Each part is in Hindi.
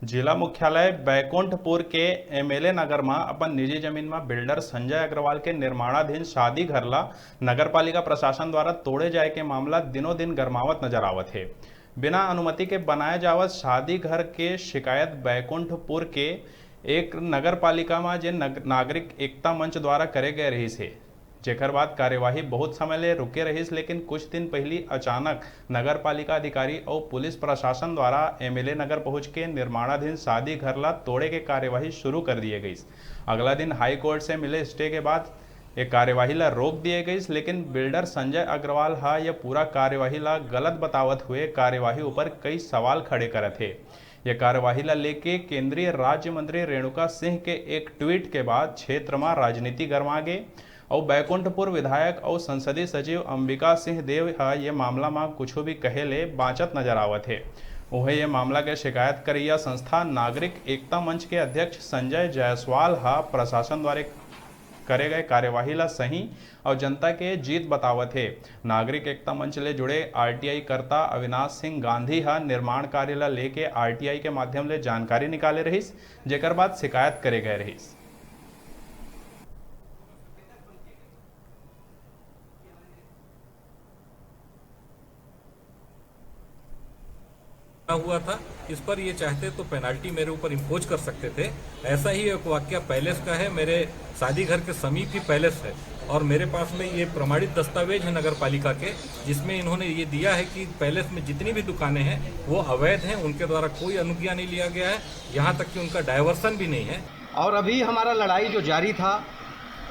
जिला मुख्यालय बैकुंठपुर के एमएलए नगर में अपन निजी जमीन में बिल्डर संजय अग्रवाल के निर्माणाधीन शादी घर ला नगरपालिका प्रशासन द्वारा तोड़े जाए के मामला दिनों दिन गरमावत नजर आवत है। बिना अनुमति के बनाए जावत शादी घर के शिकायत बैकुंठपुर के एक नगरपालिका में जे नागरिक एकता मंच द्वारा करे गए रही है, जेकर बाद कार्यवाही बहुत समय ले रुके रहीस, लेकिन कुछ दिन पहले अचानक नगर पालिका अधिकारी और पुलिस प्रशासन द्वारा एमएलए नगर पहुंच के निर्माणाधीन शादी घर ला तोड़े के कार्यवाही शुरू कर दिए गई। अगला दिन हाई कोर्ट से मिले स्टे के बाद ये कार्यवाही ला रोक दिए गई, लेकिन बिल्डर संजय अग्रवाल यह पूरा कार्यवाही ला गलत बतावत हुए कार्यवाही ऊपर कई सवाल खड़े करत थे। यह कार्यवाही ला लेके केंद्रीय राज्य मंत्री रेणुका सिंह के एक ट्वीट के बाद क्षेत्र में राजनीति गरमा गए और बैकुंठपुर विधायक और संसदीय सचिव अंबिका सिंह देव ये मामला में कुछ भी कहे ले बाँचत नजर आवत है। वह ये मामला के शिकायत करिया संस्था नागरिक एकता मंच के अध्यक्ष संजय जायसवाल प्रशासन द्वारा करे गए कार्यवाही ला सही और जनता के जीत बतावत है। नागरिक एकता मंच ले जुड़े आरटीआई कर्ता अविनाश सिंह गांधी निर्माण कार्य ला लेके आरटीआई के माध्यम ले जानकारी निकाले रहीस, जेकर बाद शिकायत करे गए रहीस। हुआ था, इस पर ये चाहते तो पेनाल्टी मेरे ऊपर इम्पोज कर सकते थे। ऐसा ही एक वाक्य पैलेस का है। मेरे शादी घर के समीप ही पैलेस है और मेरे पास में ये प्रमाणित दस्तावेज है नगर पालिका के, जिसमें इन्होंने ये दिया है कि पैलेस में जितनी भी दुकानें हैं वो अवैध हैं, उनके द्वारा कोई अनुज्ञा नहीं लिया गया है, यहाँ तक कि उनका डायवर्सन भी नहीं है। और अभी हमारा लड़ाई जो जारी था,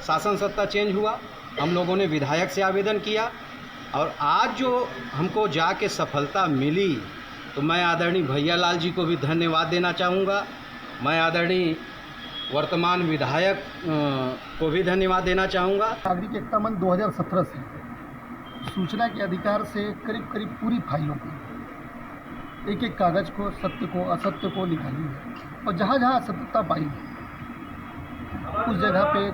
शासन सत्ता चेंज हुआ, हम लोगों ने विधायक से आवेदन किया और आज जो हमको जाके सफलता मिली, तो मैं आदरणीय भैया लाल जी को भी धन्यवाद देना चाहूँगा। मैं आदरणीय वर्तमान विधायक को भी धन्यवाद देना चाहूँगा। नागरिक एकता मंच 2017 से सूचना के अधिकार से करीब करीब पूरी फाइलों को, एक एक कागज़ को, सत्य को, असत्य को निकाली है और जहाँ जहाँ असत्यता पाई उस जगह पे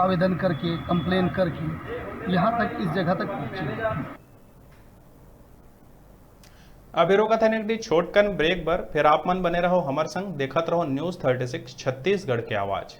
आवेदन करके, कंप्लेन करके यहाँ तक, इस जगह तक पहुँचे। अभी रोका था एक छोटकन ब्रेक पर, फिर आप मन बने रहो हमारे संग, देखत रहो न्यूज़ 36 छत्तीसगढ़ के आवाज़।